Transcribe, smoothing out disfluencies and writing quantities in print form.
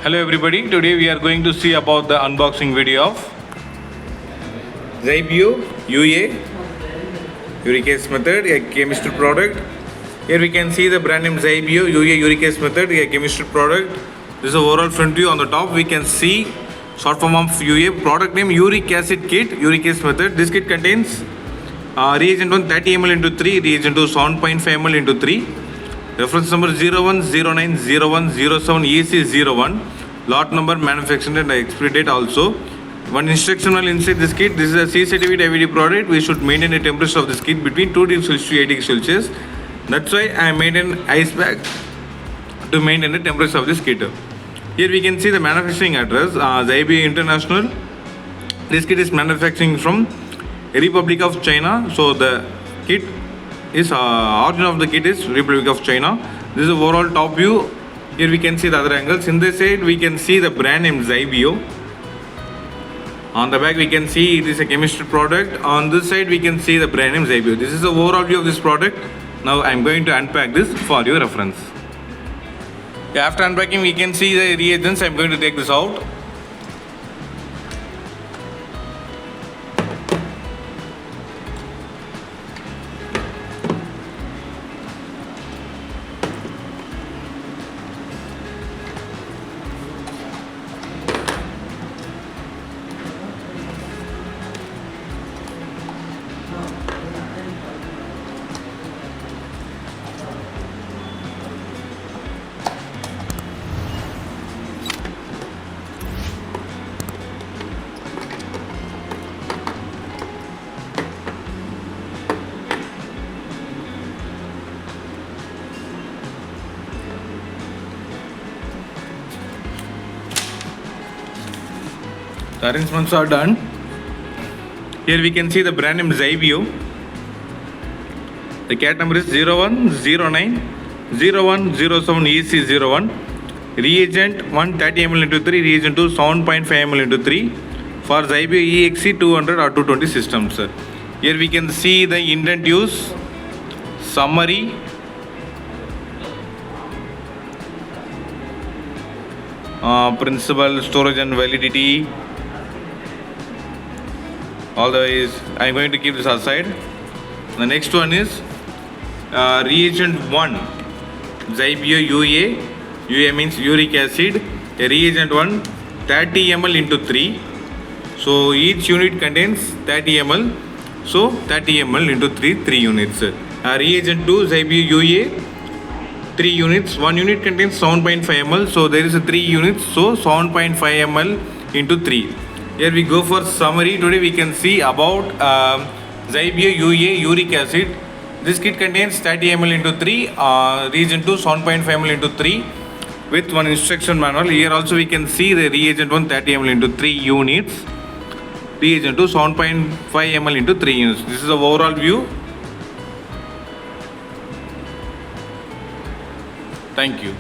Hello everybody, today we are going to see about the unboxing video of ZYBIO Uric Acid method, a chemistry product. Here we can see the brand name ZYBIO Uric Acid method, a chemistry product. This is the overall front view. On the top we can see short form of UA, product name Uric Acid kit, Uric Acid method. This kit contains reagent 1 30 ml into 3, reagent 2 7.5 ml into 3. Reference number 01.01.07.EC.01. Lot number, manufacturer and expiry date also. One instruction manual inside this kit. This is a C certificate IVD product. We should maintain a temperature of this kit between 2 degrees Celsius to 8 degrees Celsius. That's why I made an ice bag to maintain the temperature of this kit. Here we can see the manufacturing address, ZYBIO International. This kit is manufacturing from Republic of China. So the kit is origin of the kit is Republic of China. This is the overall top view. Here we can see the other angles. In this side we can see the brand name ZYBIO. On the back we can see it is a chemistry product. On this side we can see the brand name ZYBIO. This is the overall view of this product. Now I am going to unpack this for your reference. After unpacking we can see the reagents. I am going to take this out. The arrangements are done. Here we can see the brand name ZYBIO. The cat number is 01.01.07.EC.01. Reagent 1 30 ml into 3, reagent 2 7.5 ml into 3 for ZYBIO EXC 200 or 220 systems. Here we can see the indent use, summary, principle, storage and validity. All the ways I am going to keep this aside. The next one is reagent 1 ZYBIO UA means uric acid. A reagent 1 30 ml into 3. So each unit contains 30 ml. So 30 ml into 3 units. Reagent 2 ZYBIO UA 3 units. 1 unit contains 7.5 ml. So there is a 3 units. So 7.5 ml into 3. Here we go for summary. Today we can see about ZYBIO UA Uric Acid. This kit contains 30 ml into 3, reagent 2 7.5 ml into 3 with one instruction manual. Here also we can see the reagent 1 30 ml into 3 units, reagent 2 7.5 ml into 3 units. This is the overall view. Thank you.